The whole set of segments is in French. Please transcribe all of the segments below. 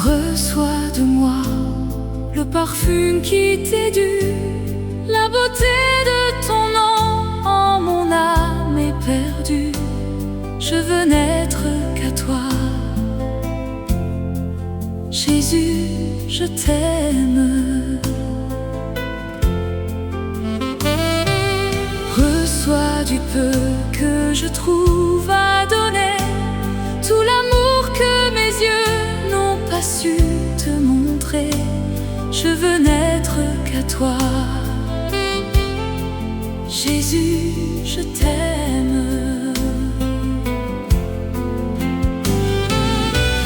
Reçois de moi le parfum qui t'est dû, la beauté de ton nom en mon âme éperdue. Je veux n'être qu'à toi, Jésus, je t'aime. Reçois du peu que je trouve à donner, tout l'amour que mes yeux n'ont pas su te montrer. Je veux n'être qu'à toi, Jésus, je t'aime.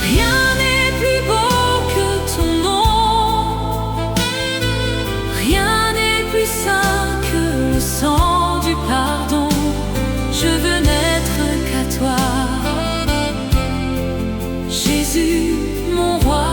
Rien n'est plus beau que ton nom, rien n'est plus saint que le sang du pardon. Je veux n'être qu'à toi, Jésus, mon roi.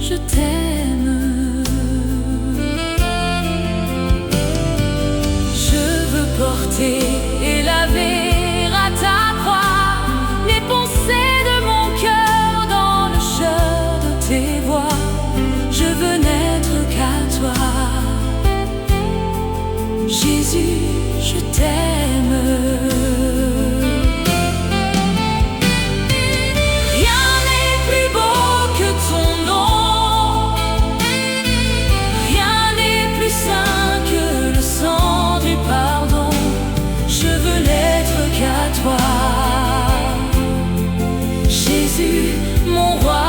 Je t'aime. Je veux porter et laver à ta croix les pensées de mon cœur dans le chœur de tes voix. Je veux n'être qu'à toi, Jésus, je t'aime. Jésus, mon roi.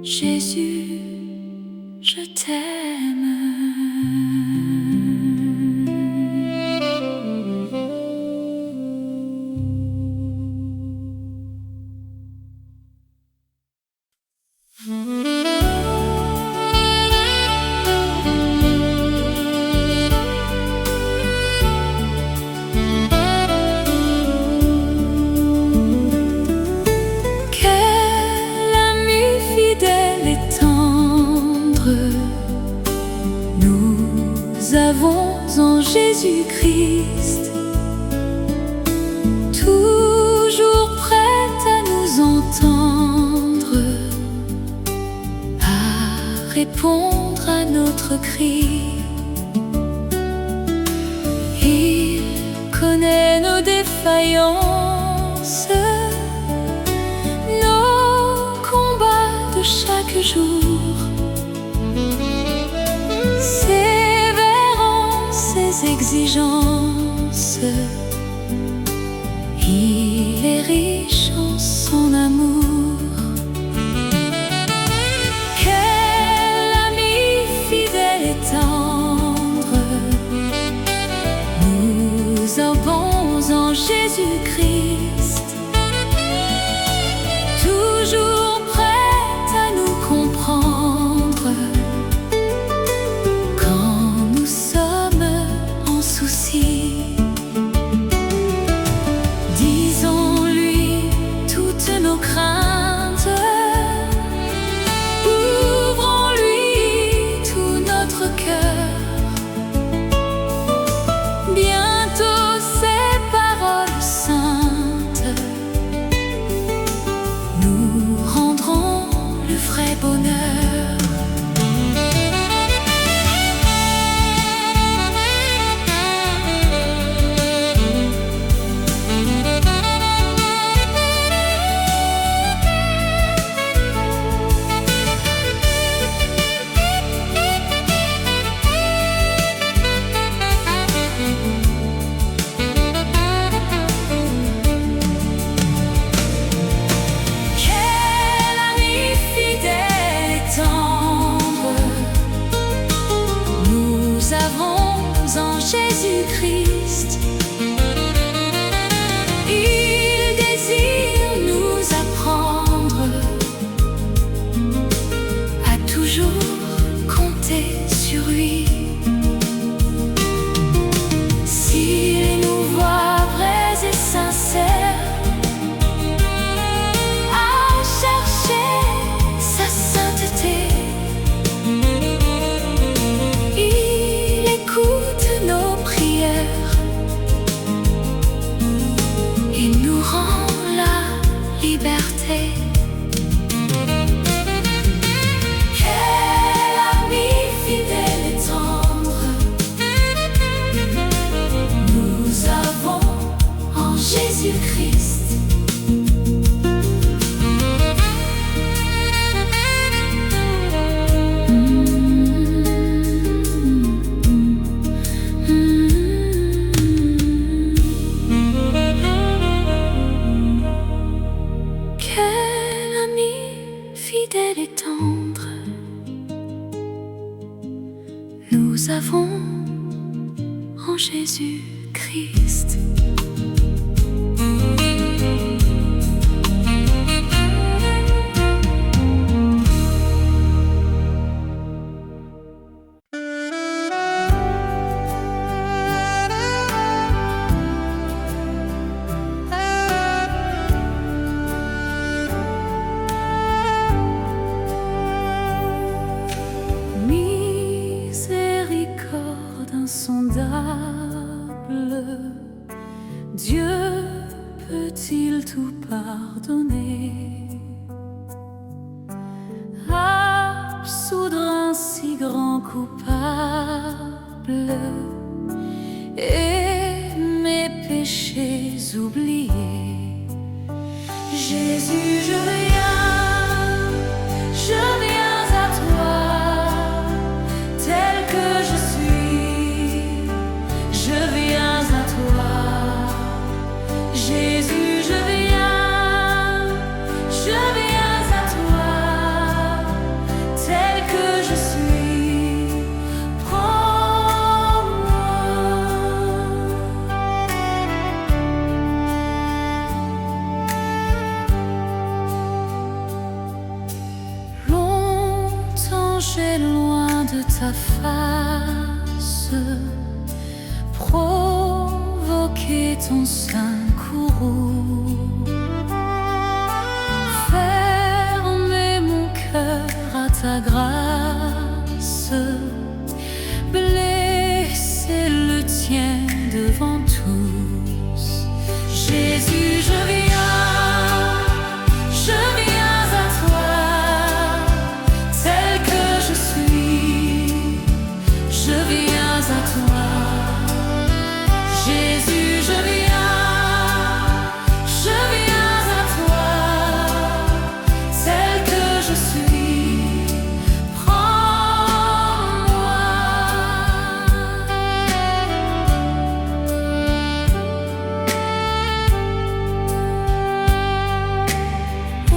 Jésus, je t'aime. Nous avons en Jésus-Christ, toujours prête à nous entendre, à répondre à notre cri. Il connaît nos défaillances, nos combats de chaque jour. Exigences, il est Jésus-Christ. Quel ami fidèle et tendre nous avons en Jésus-Christ. Miséricorde insondable, Dieu peut-il tout pardonner? Absoudre un si grand coupable et mes péchés oublier. Jésus, je viens à toi, tel que je suis, je viens à toi. Jésus, je viens à toi, tel que je suis, prends-moi. Longtemps j'ai loin de ta face provoqué ton sein courroux, fermer mon cœur à ta grâce, blesser le tien devant tous. Jésus, je viens à toi, tel que je suis, je viens à toi. Jésus, je viens à toi, tel que je suis, prends-moi. Oh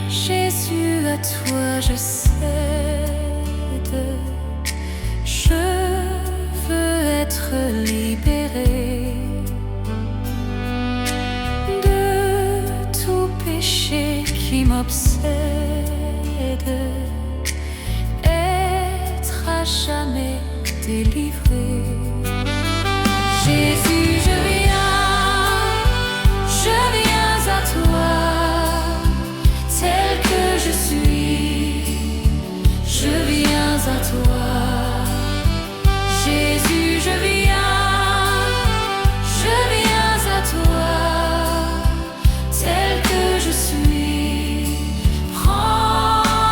Jésus, à toi je cède, je veux être libéré de tout péché qui m'obsède, être à jamais délivré. Jésus, je viens à toi, tel que je suis, je viens à toi. Jésus, je viens à toi, tel que je suis, prends-moi.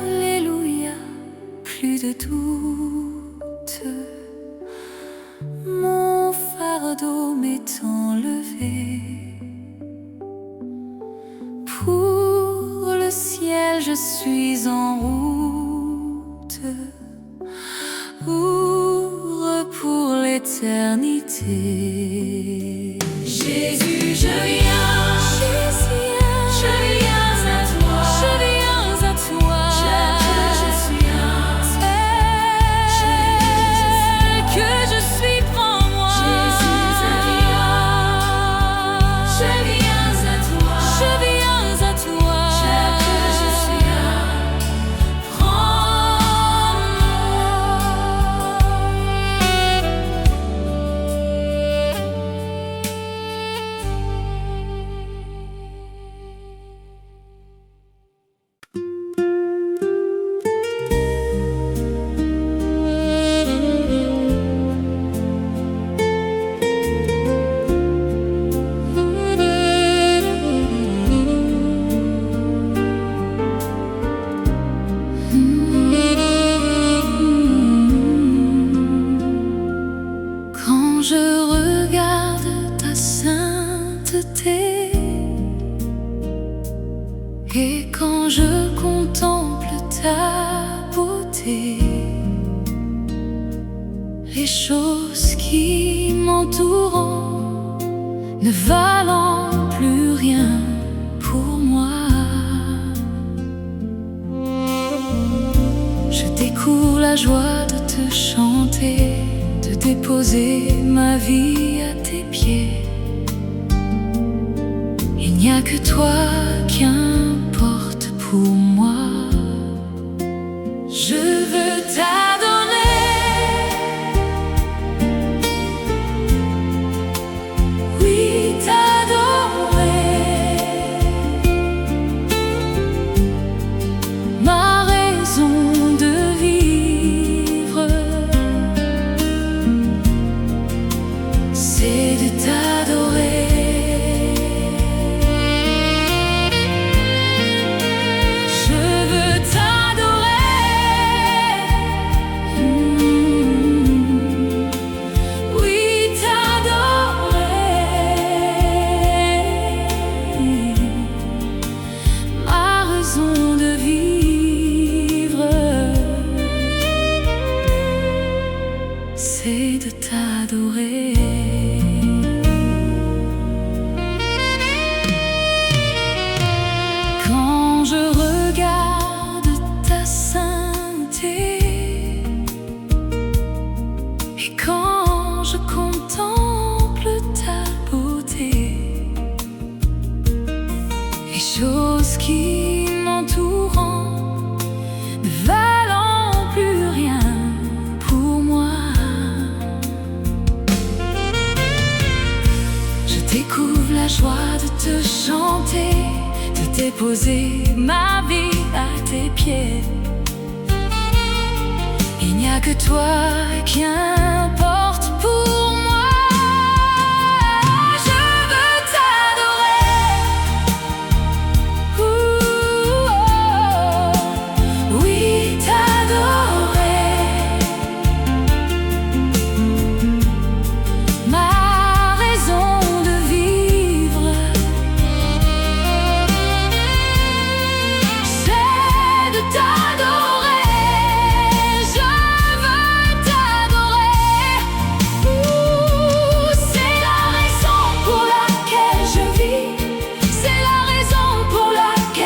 Alléluia, plus de doute, mon fardeau m'est enlevé. Pour le ciel je suis en route, pour l'éternité. Jésus, je viens à toi, tel que je suis, prends-moi. Jésus, je viens à toi, tel que je suis, prends-moi. Et quand je contemple ta beauté, les choses qui m'entourent ne valent plus rien pour moi. Je découvre la joie de te chanter, de déposer ma vie à tes pieds. Il n'y a que toi qui importe pour moi. Je veux t'adorer, oui t'adorer, ma raison de vivre, c'est de t'adorer. C'est de t'adorer. Quand je regarde ta sainteté et quand je contemple ta beauté, les choses qui m'entourent ne valent plus rien pour moi. Découvre la joie de te chanter, de déposer ma vie à tes pieds. Il n'y a que toi qui importe pour moi. Je veux t'adorer, oui t'adorer, ma raison de vivre, c'est de t'adorer. Je veux t'adorer, c'est la raison pour laquelle je vis, c'est la raison pour laquelle je vis, c'est la raison pour laquelle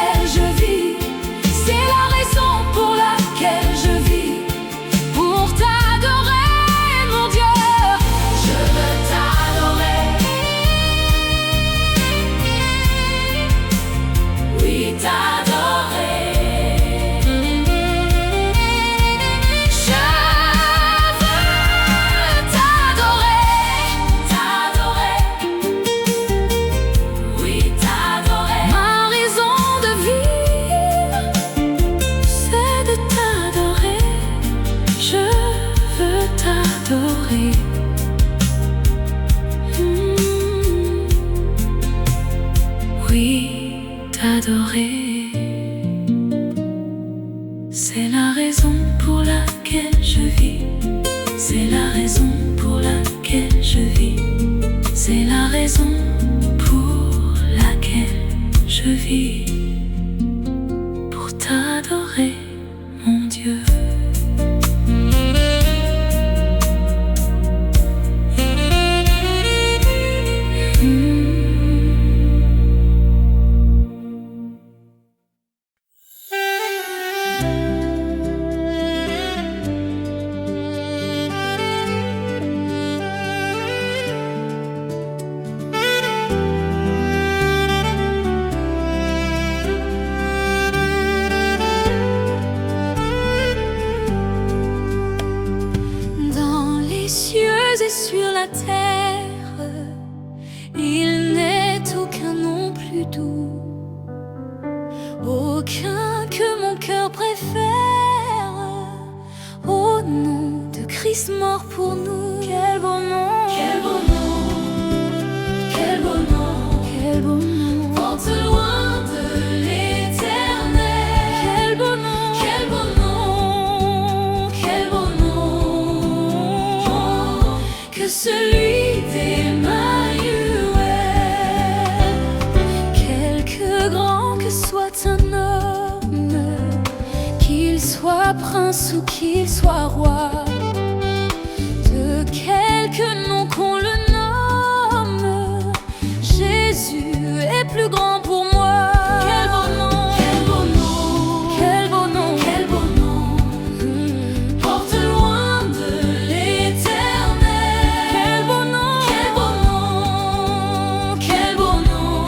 je vis, pour t'adorer mon Dieu. Je veux t'adorer, oui t'adorer. Je veux t'adorer, oui t'adorer. Ma raison de vivre, c'est de t'adorer. Je veux t'adorer. Oui t'adorer. C'est la raison pour laquelle je vis, c'est la raison pour laquelle je vis, c'est la raison pour laquelle je vis, pour t'adorer mon Dieu. Dans les cieux et sur la terre, il n'est aucun nom plus doux, aucun que mon cœur préfère, au nom de Christ mort pour nous. Quel beau nom, quel beau nom, quel beau nom, quel beau nom, porte loin de l'éternel. Quel beau nom, quel beau nom, quel beau nom, que celui d'Emmanuel. Quelque grand que soit un soit prince ou qu'il soit roi, de quelque nom qu'on le nomme, Jésus est plus grand pour moi. Quel beau nom, quel beau nom, quel beau nom, quel beau nom, porte loin de l'éternel. Quel beau nom, quel beau nom, quel beau nom,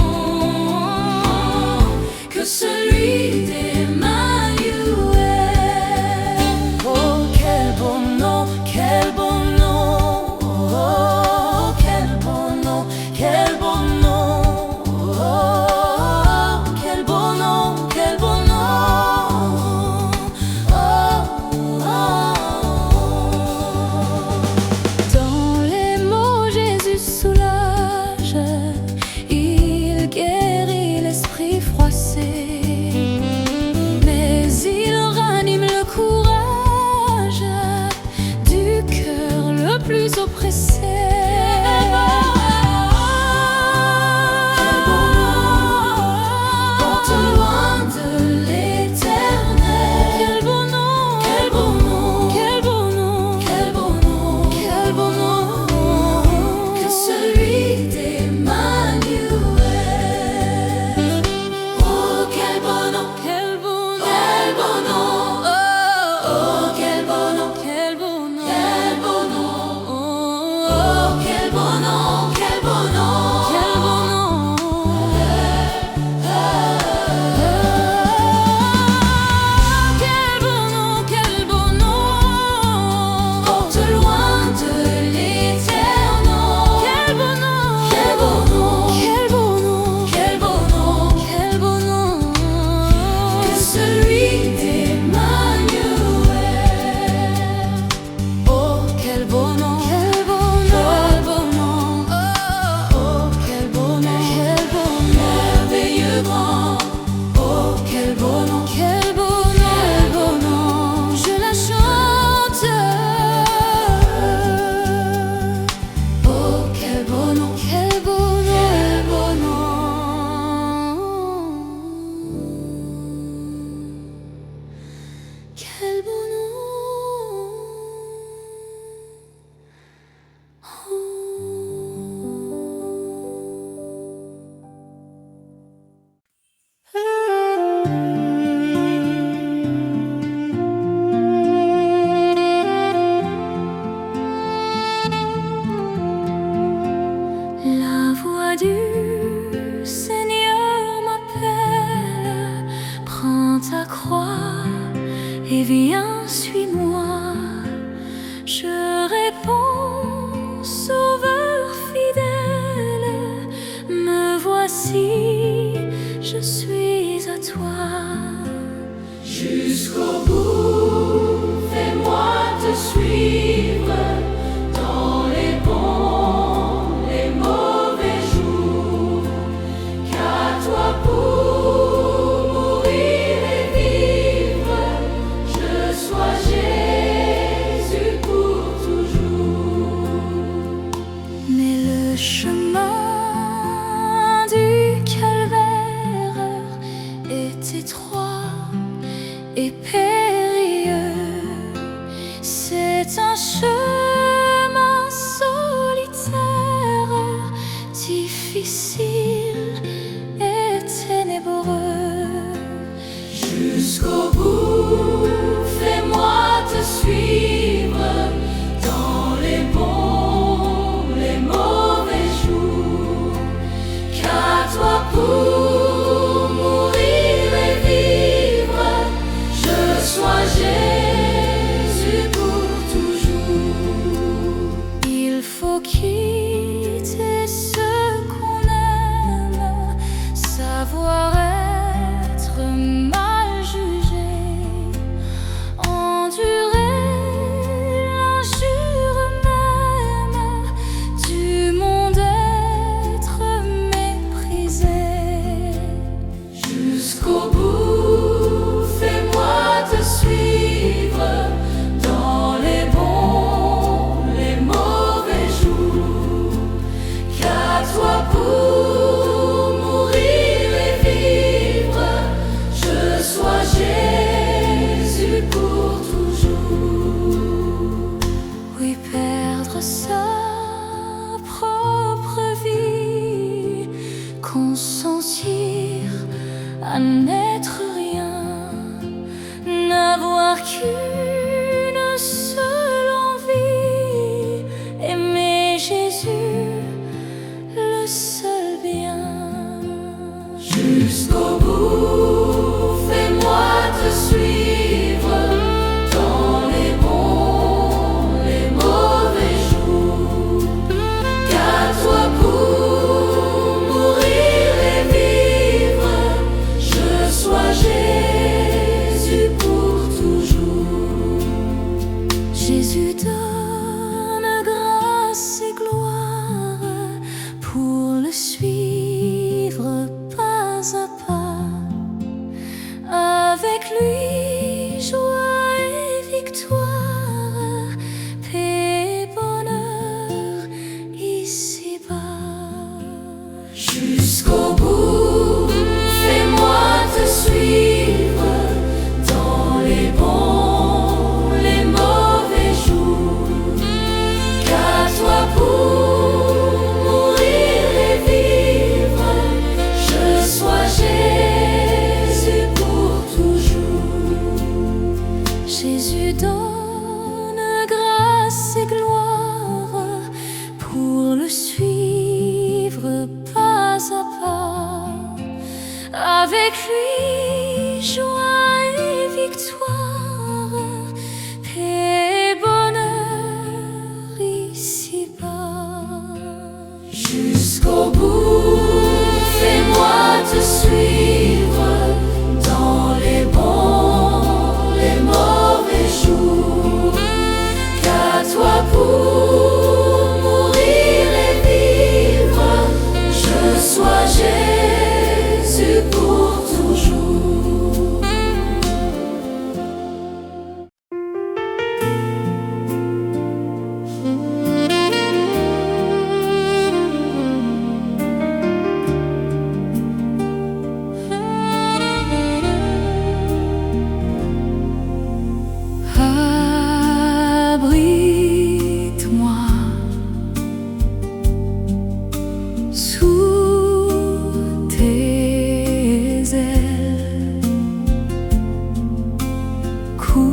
que celui d'Emmanuel. Oh, quel beau nom, quel beau nom, oh, quel beau nom, quel beau nom. Mais il ranime le courage du cœur le plus oppressé. Porte loin de l'éternel. Quel beau nom, quel beau nom, quel beau nom, quel beau nom, quel beau nom, que celui d'Emmanuel. à n'être rien, n'avoir qu'une seule envie, aimer Jésus, le seul bien. Jusqu'au bout, fais-moi te suivre dans les bons, les mauvais jours, qu'à toi pour mourir et vivre, je sois Jésus pour toujours. Jésus donne grâce et gloire, pour le suivre pas à pas. Avec lui, joie et victoire, paix et bonheur ici-bas. Jusqu'au bout, fais-moi te suivre dans les bons, les mauvais jours, qu'à toi pour mourir et vivre, je sois Jésus pour toujours. Jésus donne grâce et gloire, pour le suivre pas à pas. Avec lui, joie et victoire, paix et bonheur ici-bas. Jusqu'au bout, fais-moi te suivre dans les bons, les mauvais jours, qu'à toi pour mourir et vivre, je sois Jésus pour toujours. Abrite-moi sous tes ailes, couvre-moi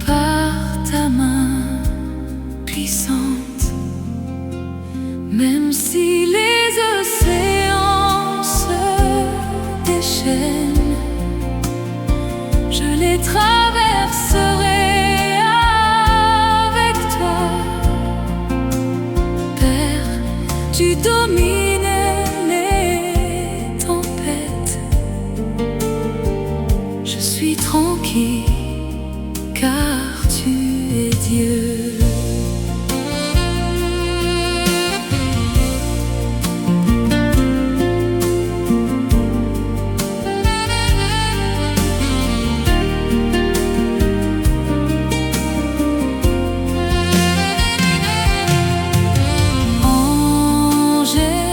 par ta main puissante, même si les océans se déchaînent, je les traverserai avec toi. Père, tu domines les tempêtes, je suis tranquille car tu es Dieu. Angèle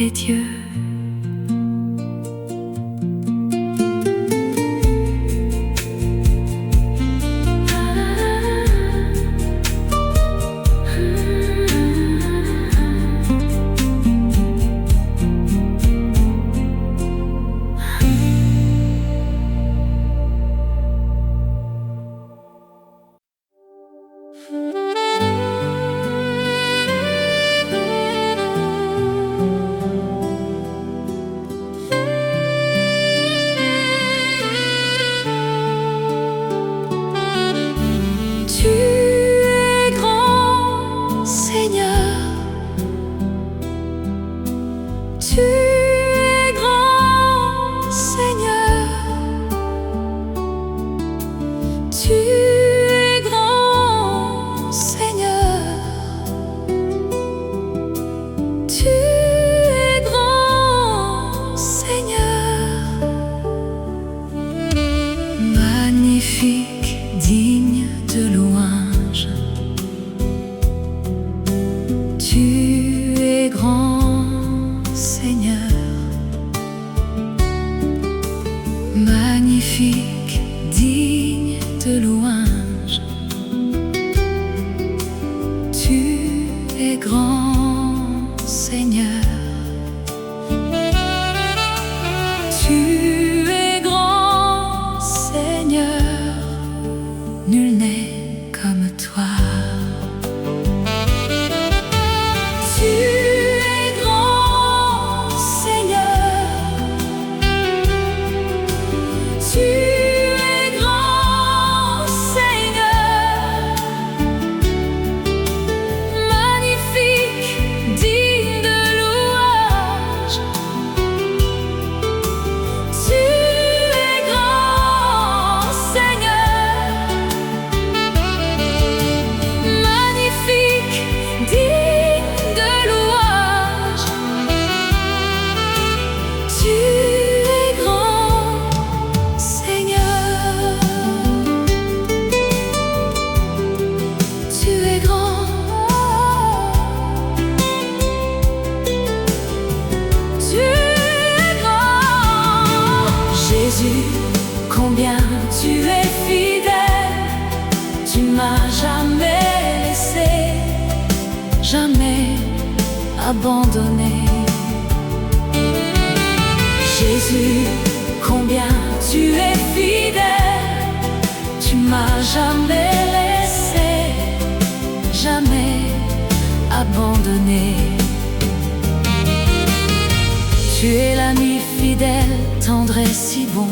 est Dieu. Tu es grand, Seigneur. Tu es grand, Seigneur. Tu es grand, Seigneur. Tu es grand, Seigneur. Magnifique, digne de louange. Tu es grand, Seigneur. Magnifique, digne de louange. Tu es grand, Seigneur. Tu es grand, Seigneur. Nul n'est comme toi. Tu es grand, Seigneur. Tu es grand, Seigneur. Magnifique, digne de louange. Tu es grand, Seigneur. Magnifique, digne de louange. Tu es grand, Seigneur. Tu es grand. Tu es grand. Jésus, combien tu es fidèle. Tu m'as jamais laissé, jamais abandonné. Jésus, combien tu es fidèle. Tu m'as jamais laissé, jamais abandonné. Tu es l'ami fidèle, tendre et si bon.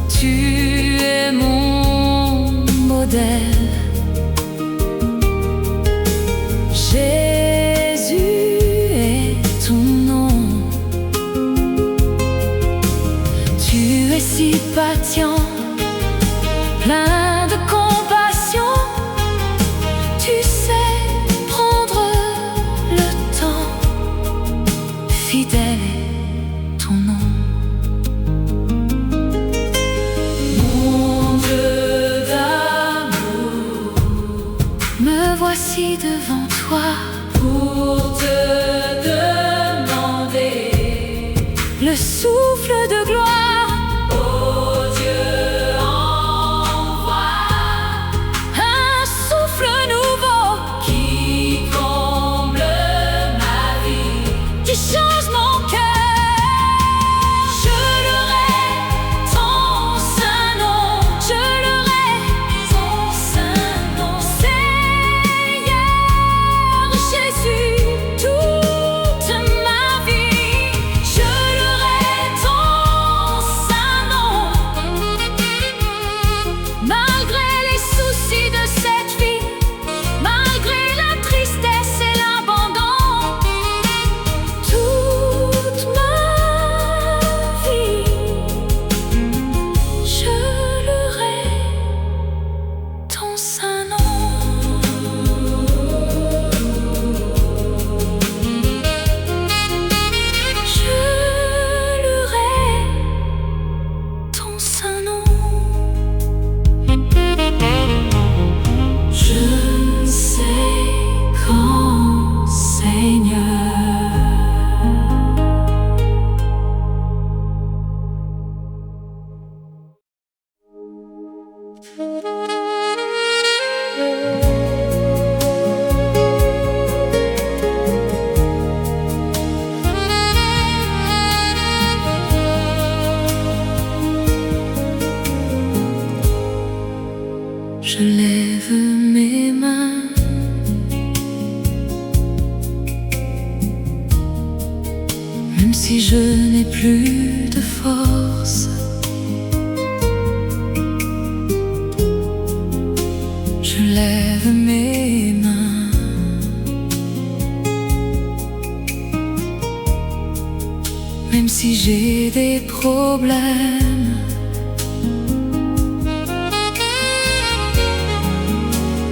Tu es mon modèle. Jésus est ton nom. Tu es si patient, plein de compassion. Tu sais prendre le temps. Fidèle est ton nom. Mon Dieu d'amour, me voici devant toi pour te demander le souffle de gloire. Oh Dieu, envoie un souffle nouveau qui comble ma vie, qui change mon cœur. Je louerai ton saint nom, je louerai ton saint nom. Seigneur Jésus, toute ma vie, je louerai même si je n'ai plus de force. Je lève mes mains, même si j'ai des problèmes.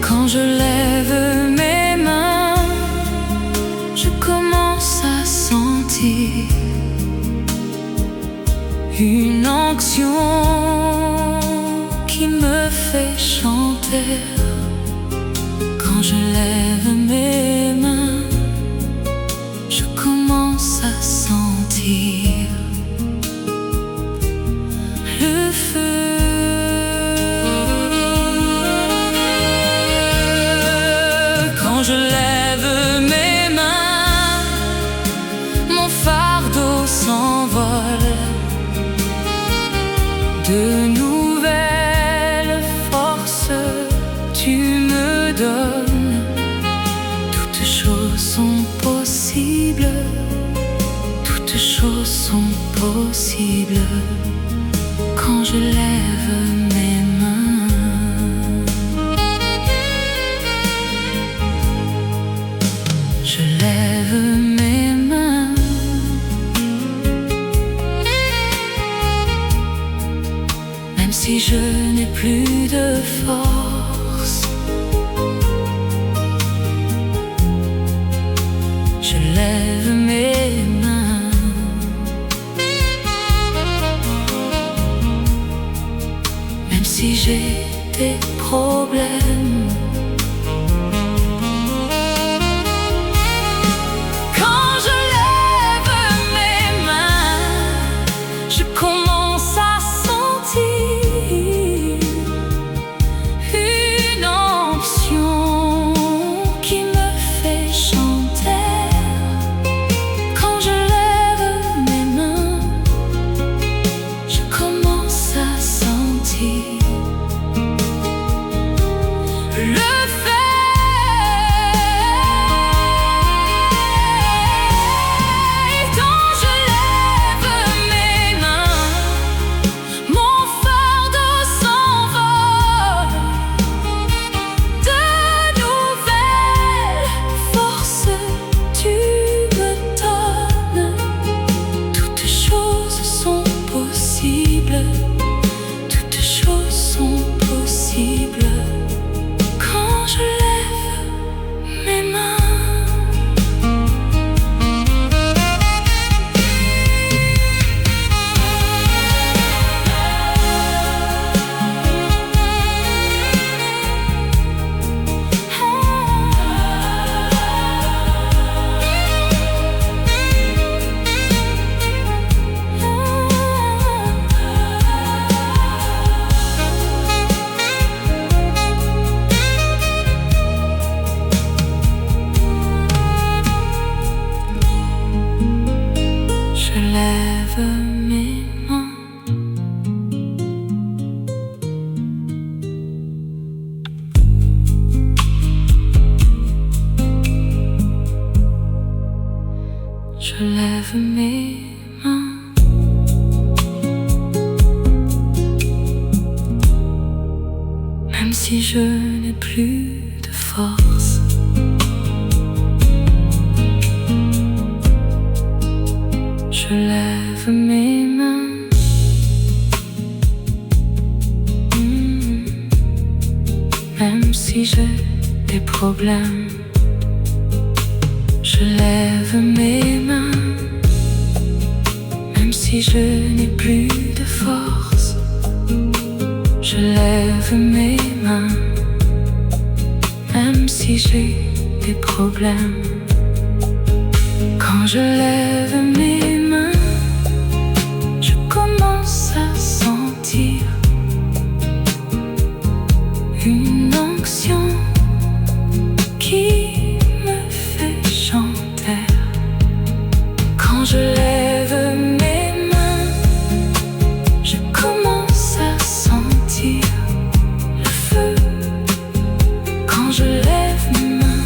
Quand je lève mes mains, je commence à sentir une onction qui me fait chanter. Quand je lève mes mains, je commence à sentir le feu. Quand je lève mes mains, mon fardeau s'envole. De nouvelles forces tu me donnes. Toutes choses sont possibles. Toutes choses sont possibles quand je lève mes mains. Je lève mes mains, même si je n'ai plus de force. Je lève mes mains, même si j'ai des problèmes. Quand je lève mes mains, je commence à sentir une onction qui me fait chanter. Quand je lève mes mains, je commence à sentir le feu. Quand je lève mes mains, mon fardeau s'envole. De nouvelles forces tu me donnes. Toutes choses sont possibles. Toutes choses sont possibles quand je lève mes mains. Je lève mes mains. Je lève mes mains, même si je n'ai plus de force. Je lève mes mains, même si j'ai des problèmes. Je lève mes mains, même si je n'ai plus de force. Je lève mes mains, même si j'ai des problèmes. Quand je lève mes mains, je commence à sentir une onction qui me fait chanter. Quand je lève mes mains, je commence à sentir le feu. Quand je lève mes mains,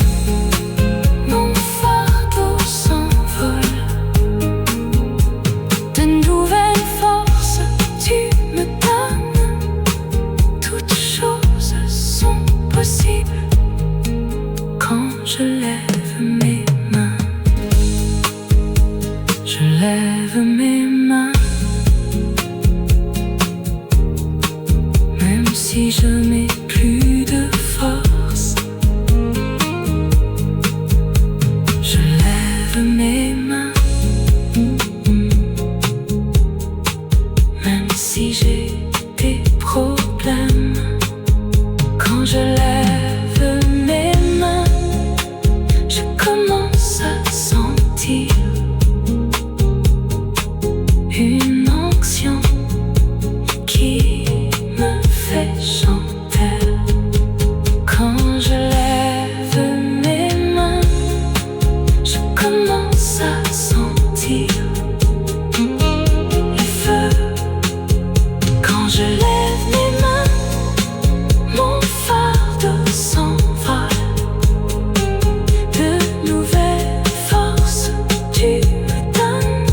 mon fardeau s'envole. lève mes mains, même si je n'ai plus de force. Je lève mes mains, même si j'ai des problèmes. Quand je lève mes mains, je commence à sentir une onction qui me fait chanter. Quand je lève mes mains, je commence à sentir le feu. Quand je lève mes mains, mon fardeau s'envole. De nouvelles forces tu me donnes.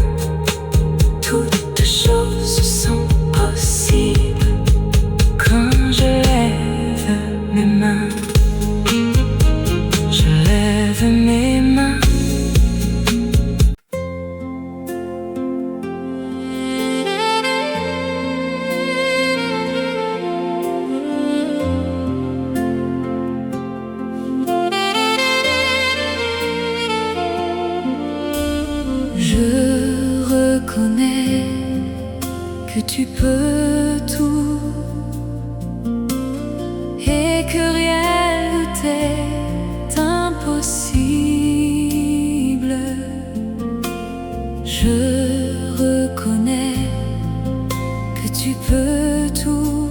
Toutes choses sont possibles quand je lève mes mains. Je lève mes mains. Je reconnais que tu peux tout et que rien ne t'est impossible. Je reconnais que tu peux tout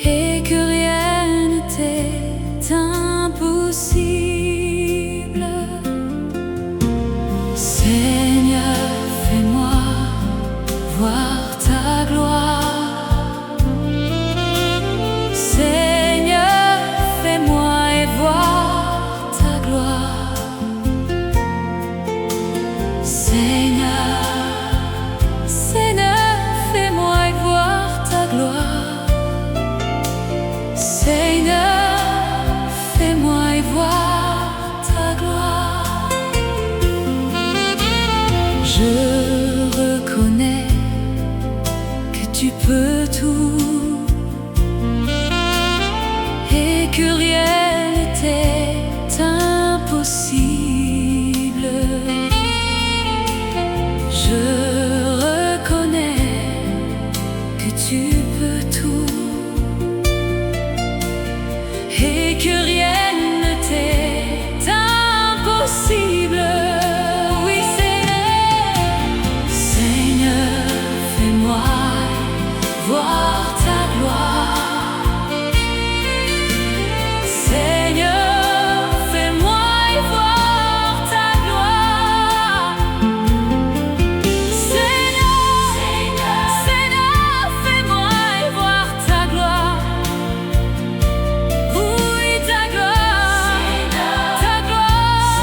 et que rien ne t'est impossible. Seigneur, fais-moi voir ta gloire. Seigneur, fais-moi et voir ta gloire. Seigneur, Seigneur, fais-moi et voir ta gloire. Seigneur, fais-moi et voir ta gloire. Je reconnais que tu peux tout et que rien ne t'est impossible. Je reconnais que tu peux tout et que rien ne t'est impossible. Oui, Seigneur, fais-moi voir ta gloire. Seigneur, fais-moi voir ta gloire. Seigneur, Seigneur, fais-moi voir ta gloire. Oui, ta gloire, ta gloire.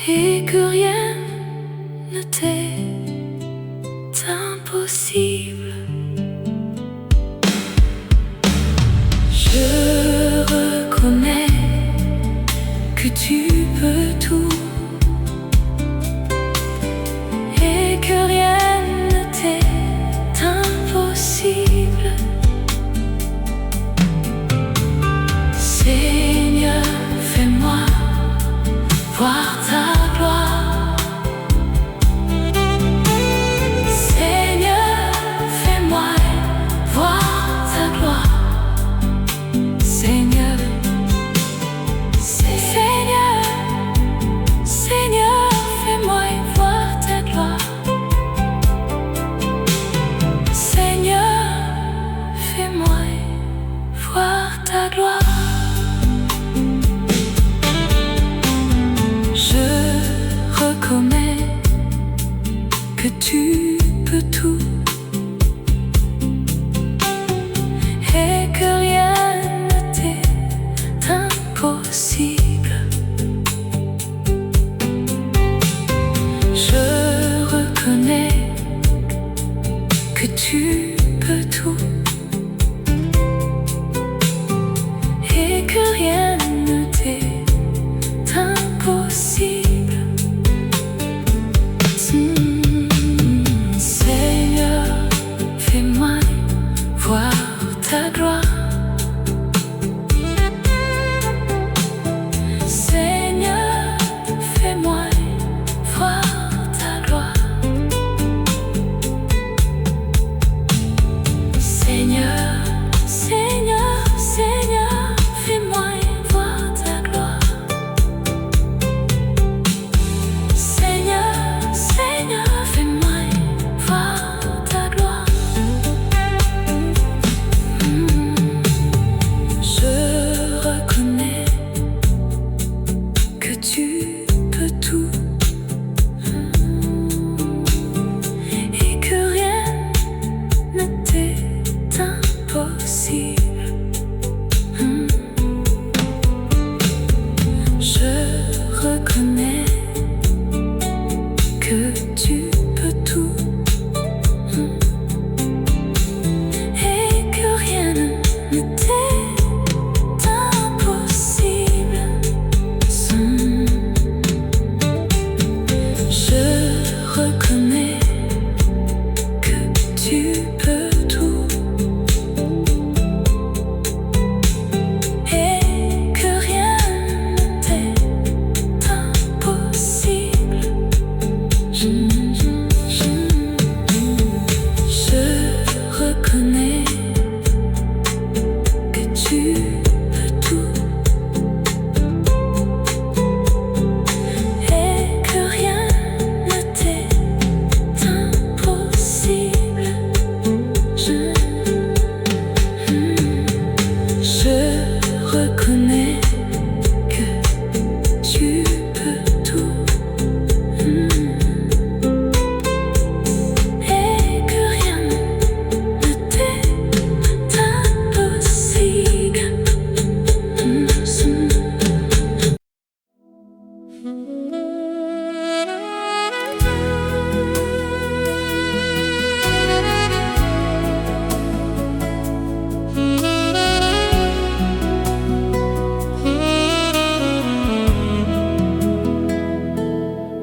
et que rien ne t'est impossible. Je reconnais que tu peux tout et que rien ne t'est impossible. Seigneur, fais-moi voir ta gloire. Seigneur, fais-moi voir ta gloire. Seigneur, Seigneur, Seigneur, fais-moi voir ta gloire. Seigneur, fais-moi voir ta gloire. Je reconnais que tu peux tout et que rien ne t'est impossible. Je reconnais que tu peux tout et que rien ne t'est impossible. Seigneur, fais-moi voir ta gloire. Seigneur, fais-moi voir ta gloire. Seigneur, Seigneur, Seigneur, fais-moi voir ta gloire. Seigneur, Seigneur, fais-moi voir ta gloire. Je reconnais que tu peux tout et que rien ne t'est impossible. Je reconnais que tu peux tout et que rien ne t'est impossible. Je reconnais que tu peux tout et que rien ne t'est impossible. Je reconnais que tu peux tout et que rien ne t'est impossible. Je reconnais que tu peux tout et que rien ne t'est impossible.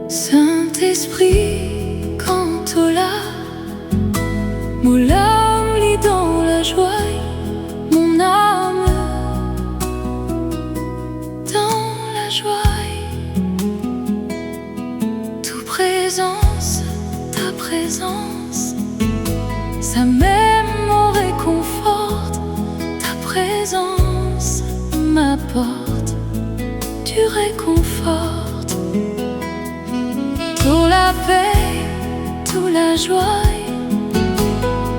Saint-Esprit, cantola, mon âme lit dans la joie, mon âme dans la joie. Tout présence, ta présence, ça même me réconforte. Ta présence m'apporte du réconfort. Tout la paix, toute la joie,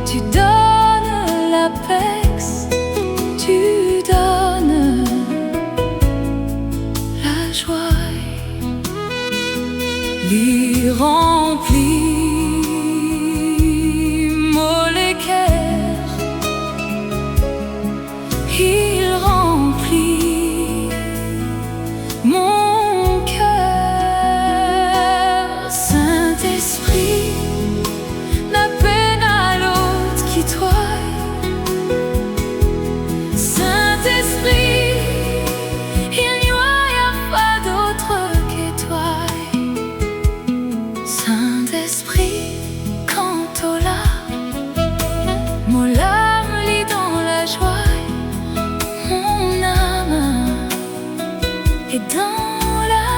tu donnes la paix, tu donnes la joie. L'y remplit mon cœur, il remplit mon cœur.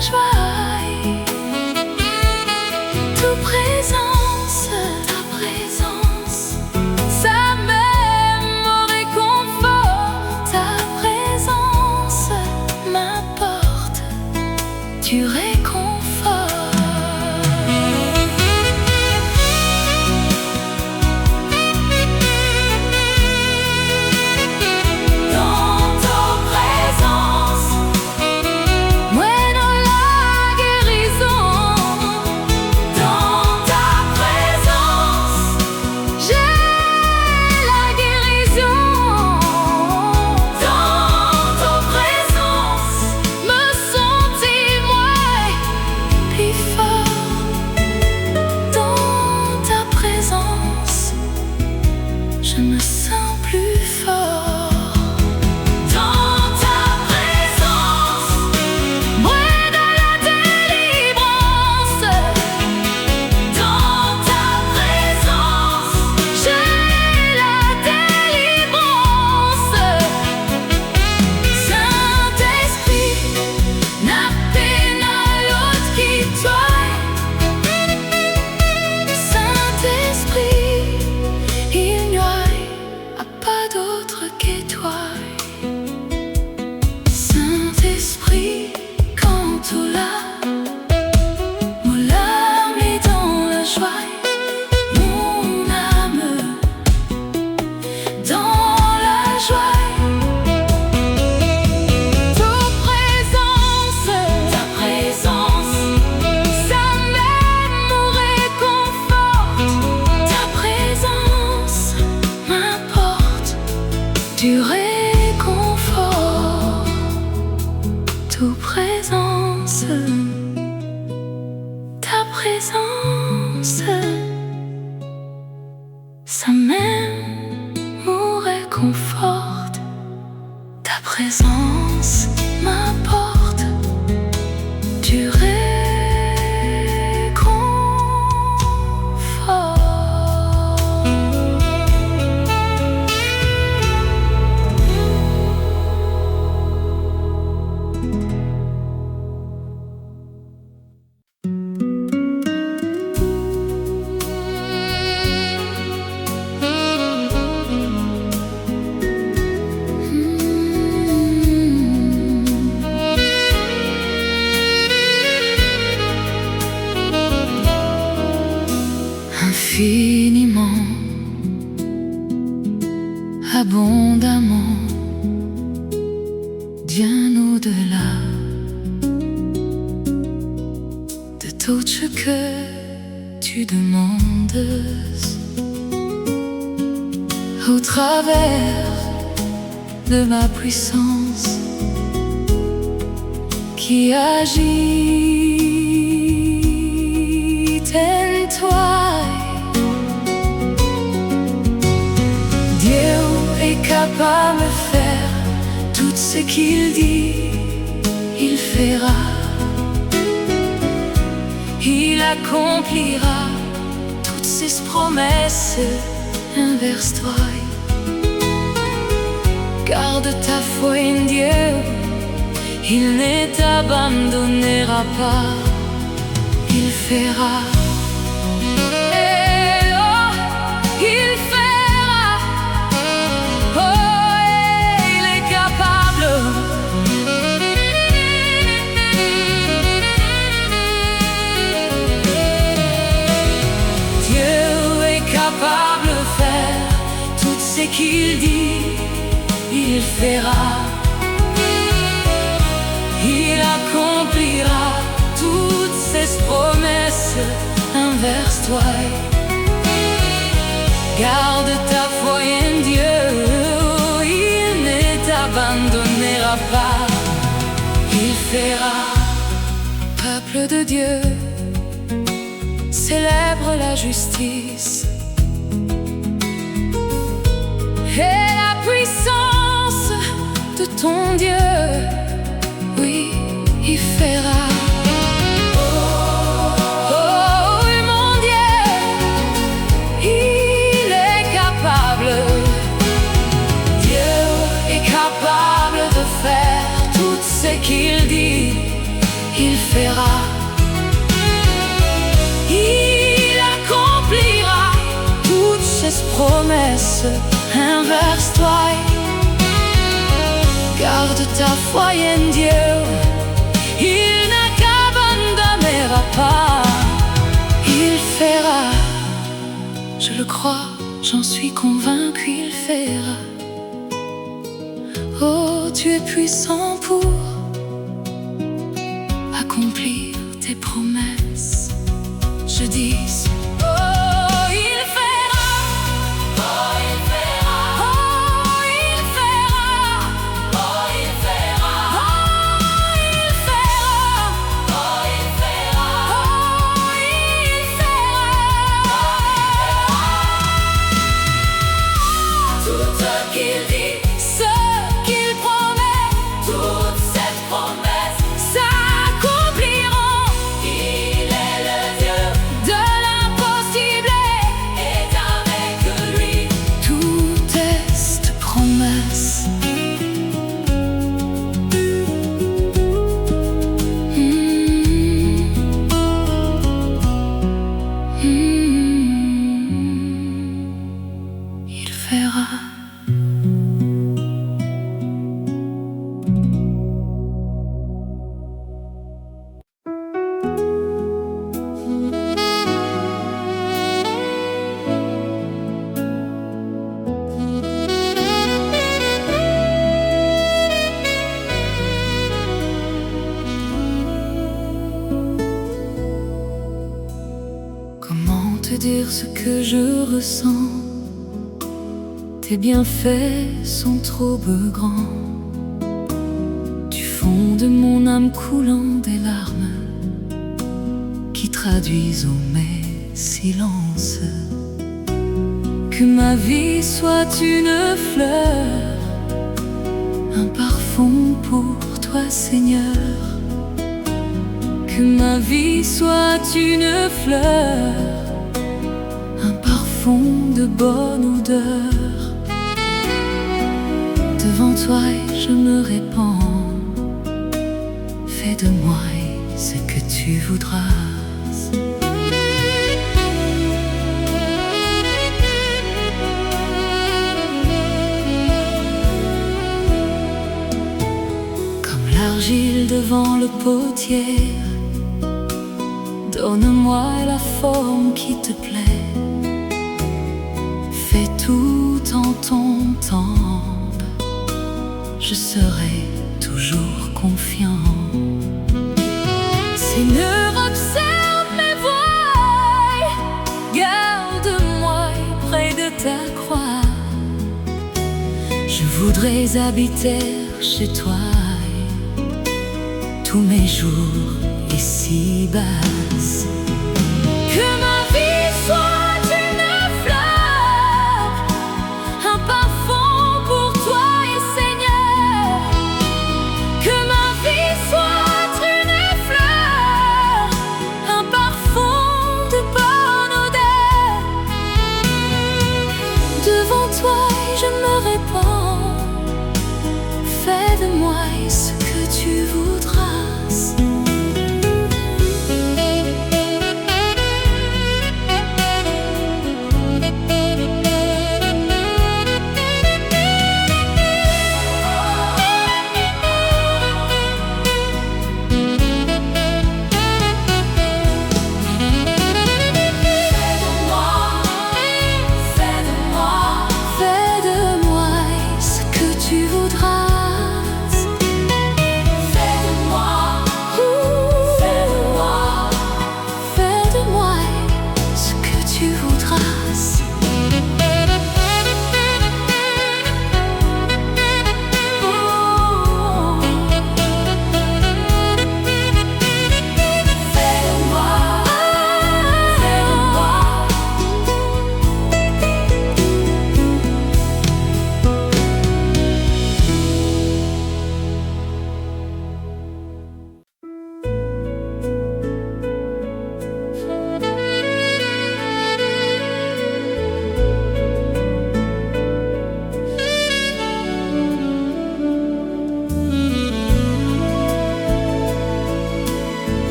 joie, tout présence, ta présence, ça m'aime, me réconforte, ta présence m'apporte du réconfort. Je me sens plus fort. Dans ta présence, moi de la délivrance. Dans ta présence, j'ai la délivrance. Saint-Esprit, n'a pena l'autre qui toi. Saint-Esprit, il n'y a pas d'autre que toi. Saint-Esprit, quand tu l'as, mon âme est dans la joie, mon âme dans la joie. Ta présence, ça m'aime, me réconforte. Ta présence m'apporte du réconfort. Toute présence, ta présence, ça m'aime, me réconforte. Ta présence m'apporte du infiniment, abondamment, bien au-delà de tout ce que tu demandes, au travers de ma puissance qui agit en toi. Dieu est capable de faire tout ce qu'il dit, il fera. Il accomplira toutes ses promesses envers toi. Garde ta foi en Dieu, il ne t'abandonnera pas, il fera. Ce qu'il dit, il fera. Il accomplira toutes ses promesses envers toi. Garde ta foi en Dieu, il ne t'abandonnera pas, il fera. Peuple de Dieu, célèbre la justice et la puissance de ton Dieu, oui, il fera. Oh, mon Dieu, il est capable. Dieu est capable de faire tout ce qu'il dit, il fera. promesse, inverse-toi. Garde ta foi en Dieu, il ne t'abandonnera pas. Il fera, je le crois, j'en suis convaincu, il fera. Oh, tu es puissant pour accomplir tes promesses. Je dis, oh, il fera, oh, il fera, oh, il fera, oh, il fera, oh, il fera, oh, il fera, oh, il fera. Tout ce qu'il dit, ce qu'il promet, toutes ses promesses s'accompliront. Il est le Dieu de l'impossible, et avec lui tout est promesse. Il fera. Comment te dire ce que je ressens? Tes bienfaits sont trop grands. Du fond de mon âme coulant des larmes qui traduisent mes silences. Que ma vie soit une fleur, un parfum pour toi, Seigneur. Que ma vie soit une fleur, un parfum de bonne odeur. Devant toi je me répands, fais de moi ce que tu voudras. Comme l'argile devant le potier, donne-moi la forme qui te plaît. Fais tout en ton temps, je serai toujours confiant. Seigneur, observe mes voies, garde-moi près de ta croix. Je voudrais habiter chez toi tous mes jours ici-bas. Que ma vie soit une fleur, un parfum pour toi, Seigneur. Que ma vie soit une fleur, un parfum de bonne odeur. Devant toi je me répands, fais de moi ce que tu voudras.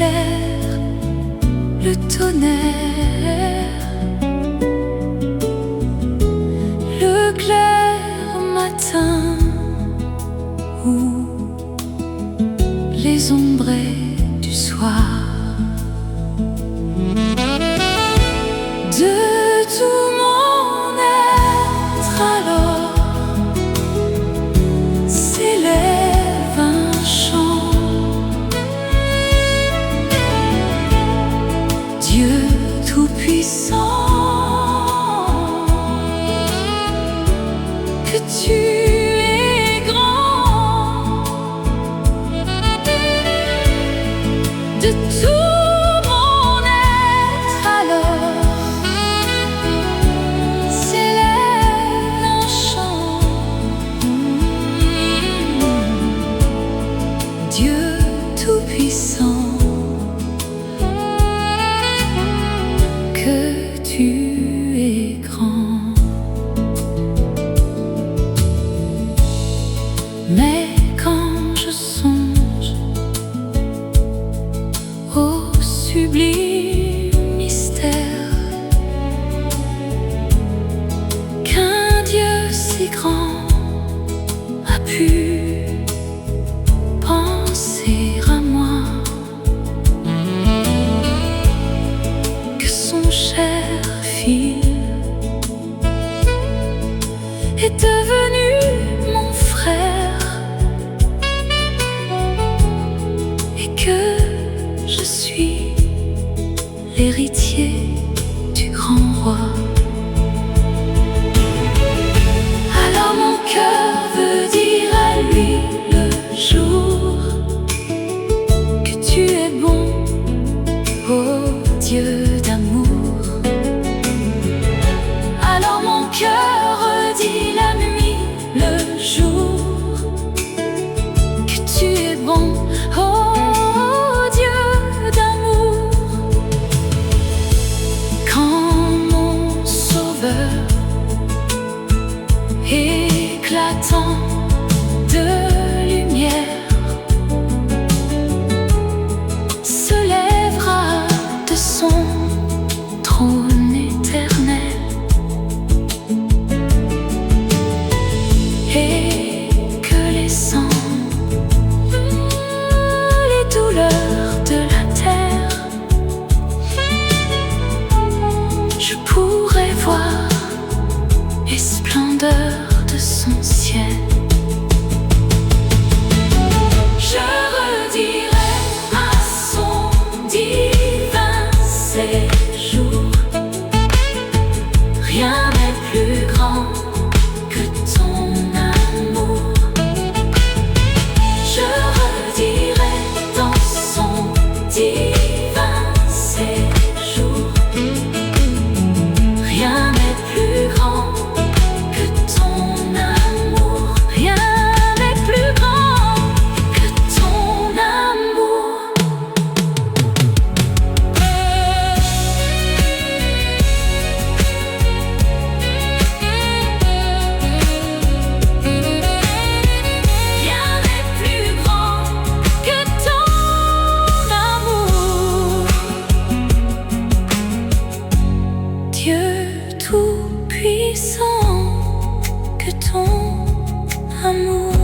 l'éclair, le tonnerre, le clair matin ou les ombrées du soir. De tout mon être alors s'élève un chant. Dieu tout-puissant, que tu es grand. De tout mon être alors s'élève un chant. Dieu tout-puissant, que tu es grand. Mais quand je songe au sublime mystère qu'un Dieu si grand a pu penser à moi, que son cher Fils est devenu mon frère et que je suis l'héritier du grand roi. Alors mon cœur veut dire à lui le jour que tu es bon, ô Dieu d'amour. Alors mon cœur redit la nuit, le jour, que tu es bon, ô Dieu d'amour. Quand mon Sauveur éclatant de lumière se lèvera de son trône éternel et que les sangs, les douleurs de la terre, je pourrai voir les splendeurs de son ciel. Je redirai à son divin séjour, rien n'est plus grand que ton amour. Je redirai dans son divin séjour, rien n'est plus grand que ton amour. Rien n'est plus grand que ton amour. Rien n'est plus grand que ton amour. Dieu tout-puissant, que ton amour.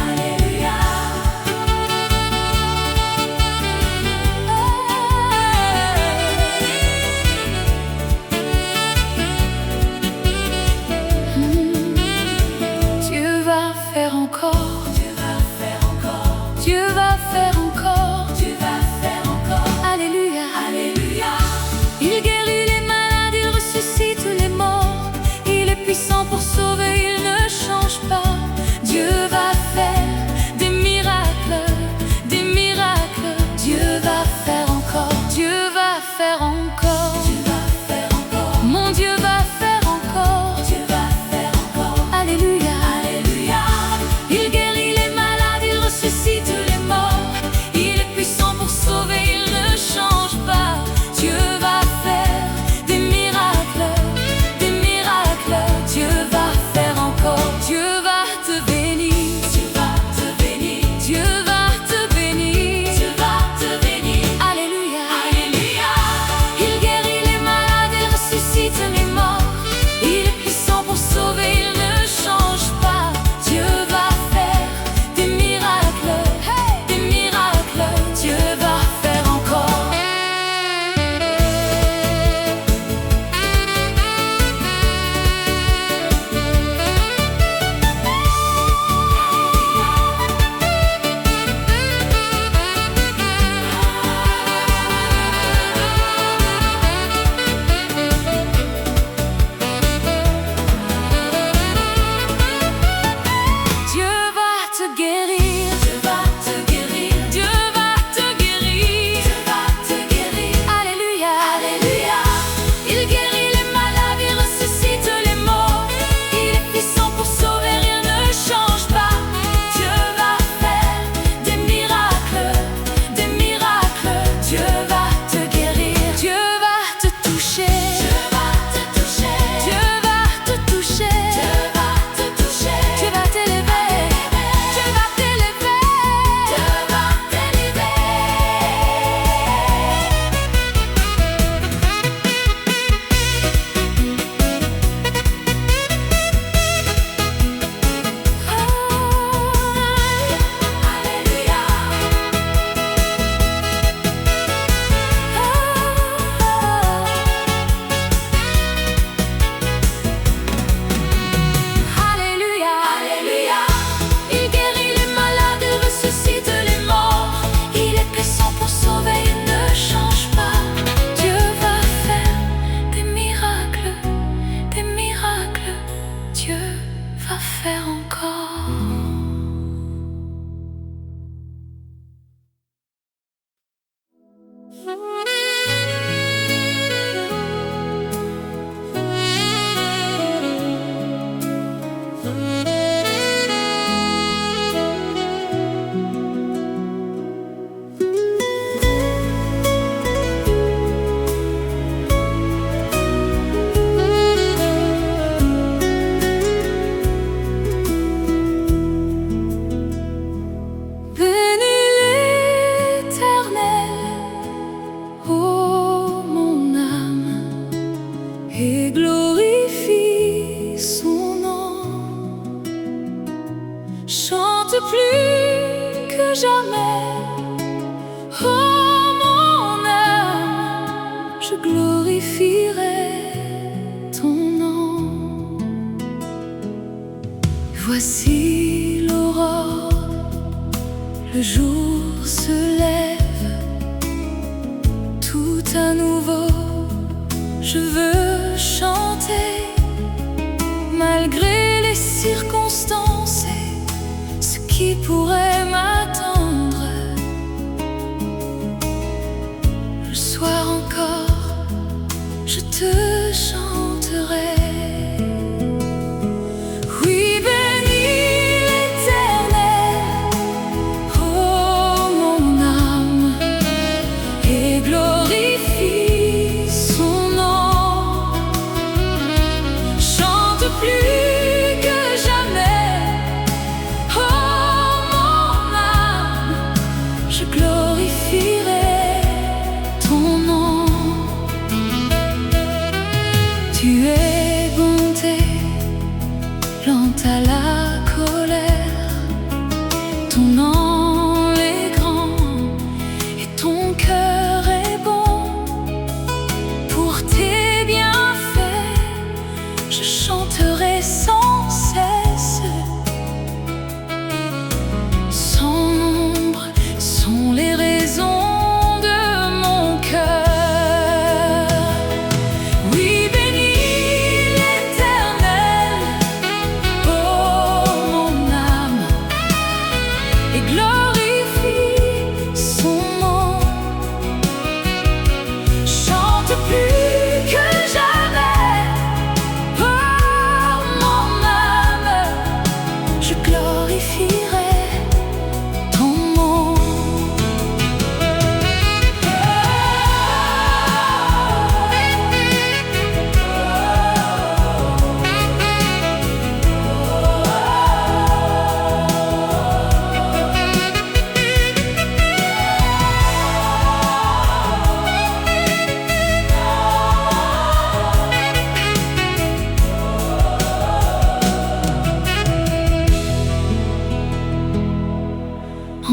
Alléluia. Dieu va faire encore, Dieu va faire encore, Dieu va faire encore, Dieu va faire encore. Alléluia, alléluia. Il guérit les malades, il ressuscite les morts. Il est puissant pour sauver, il ne change pas. Dieu va faire des miracles, des miracles. Dieu va faire encore, Dieu va faire encore, Dieu va faire encore. Mon Dieu va faire encore, Dieu va faire encore. Alléluia, alléluia. Il guérit les malades, il ressuscite les morts. je glorifierai ton nom. Voici l'aurore, le jour se lève, tout à nouveau je veux chanter, malgré les circonstances et ce qui pourrait m'attendre. Le soir encore, je te chanterai. Oui, bénis l'Éternel, oh mon âme, et glorifie son nom. Chante plus que jamais, oh mon âme, je glorifierai ton nom. Tu es bonté, lente à la colère, ton nom est grand et ton cœur est bon. Pour tes bienfaits, je chanterai sans cesse. Sans nombre sont les raisons de mon cœur. Oui, bénis l'Éternel, oh mon âme, et glorifie son nom. Chante plus que jamais, oh mon âme, je glorifierai ton nom.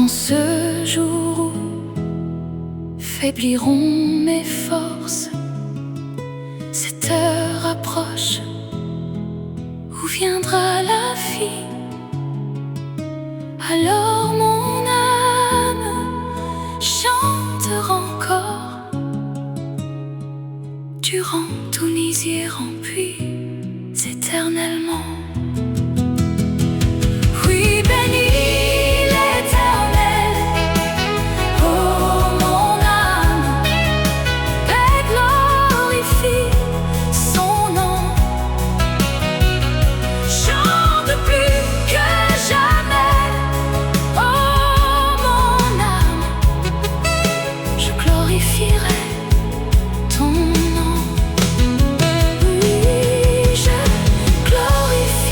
En ce jour où faibliront mes forces, cette heure approche où viendra la vie. Alors mon âme chantera encore durant tous lisiers remplis éternellement. Oui, bénis l'Éternel, oh mon âme, et glorifie son nom. Chante plus que jamais, oh mon âme, je glorifierai ton nom. Oui, je glorifie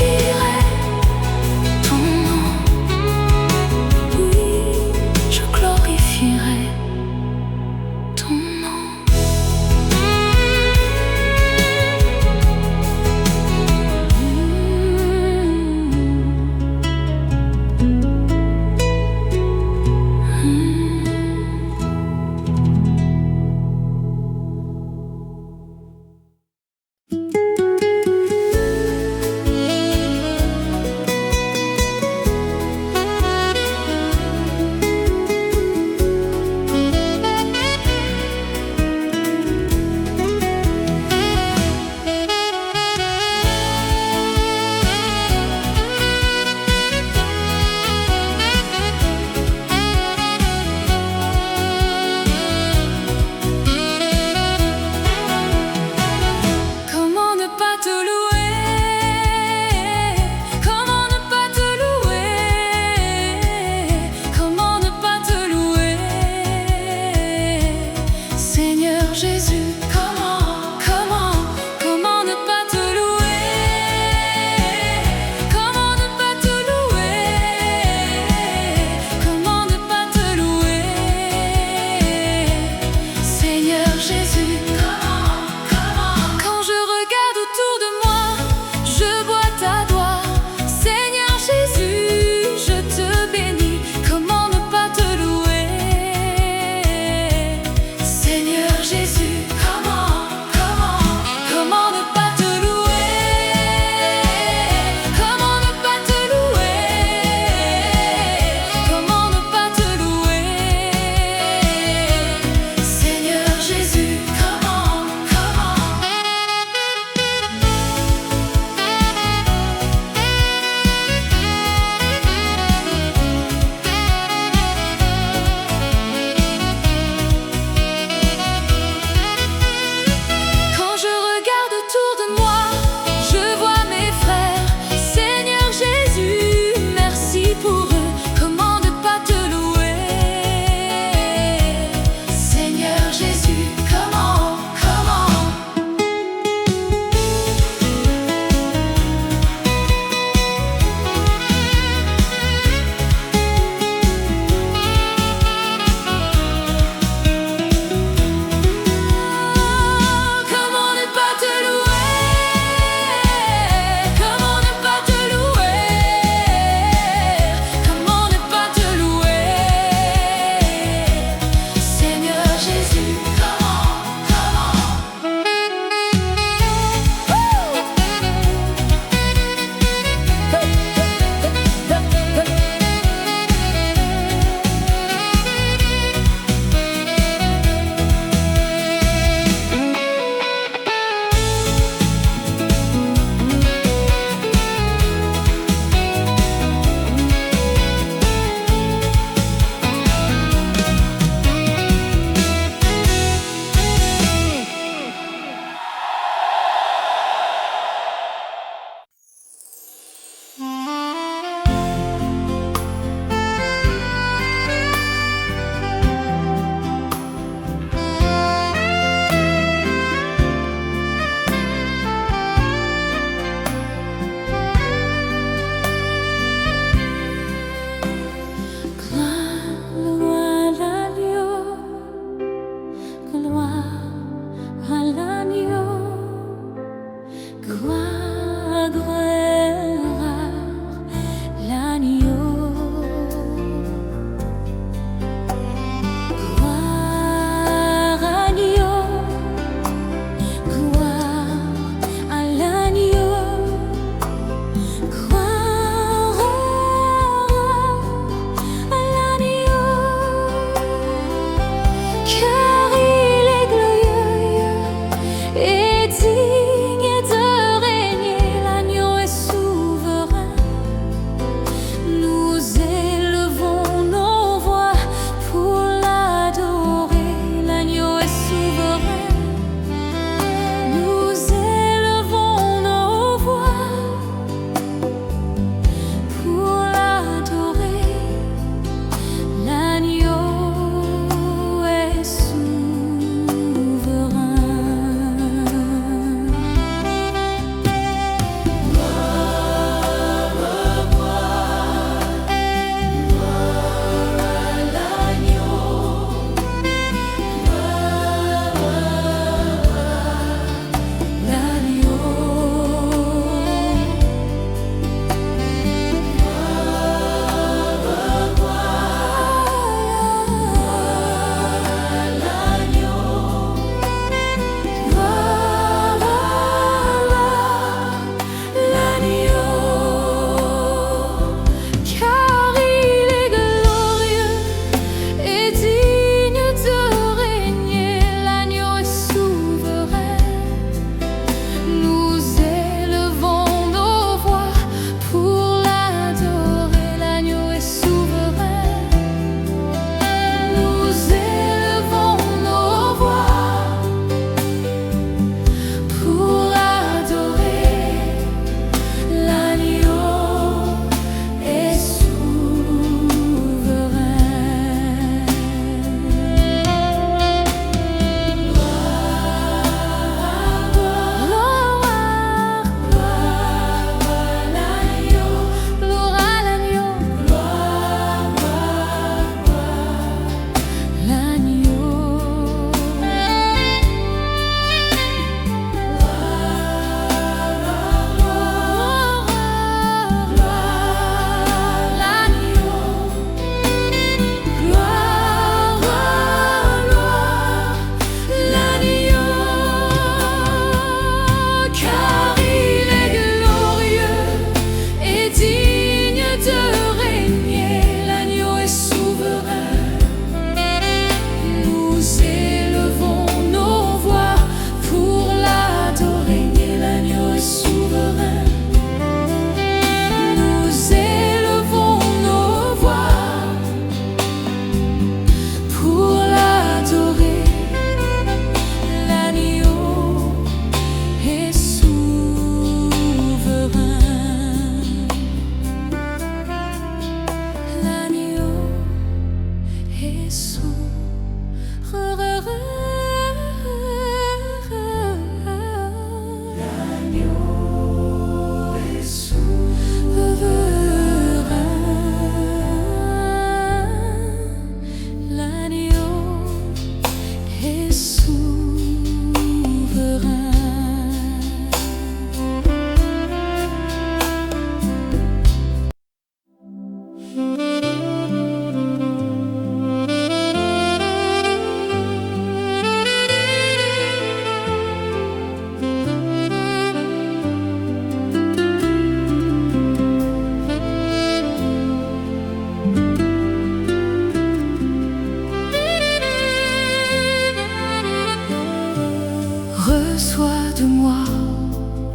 Reçois de moi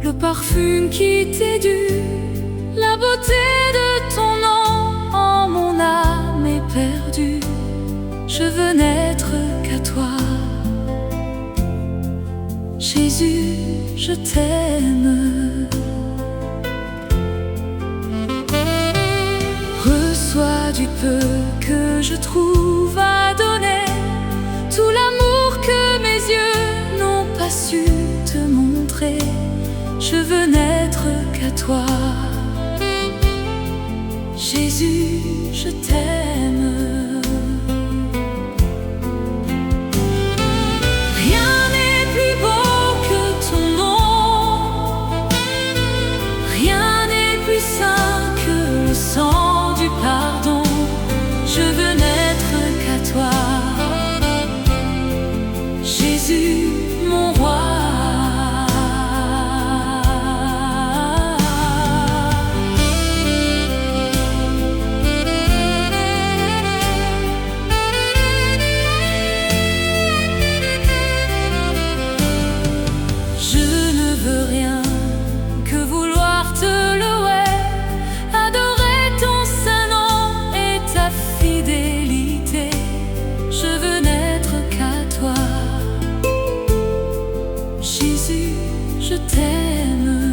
le parfum qui t'est dû, la beauté de ton nom en mon âme éperdue. Je veux n'être qu'à toi, Jésus, je t'aime. Reçois du peu que je trouve à donner, tout l'amour que mes yeux n'ont pas su te montrer. Je veux n'être qu'à toi, Jésus, je t'aime. Rien n'est plus beau que ton nom, rien n'est plus saint que le sang du pardon. Je veux n'être qu'à toi, Jésus, mon roi. Jésus, je t'aime.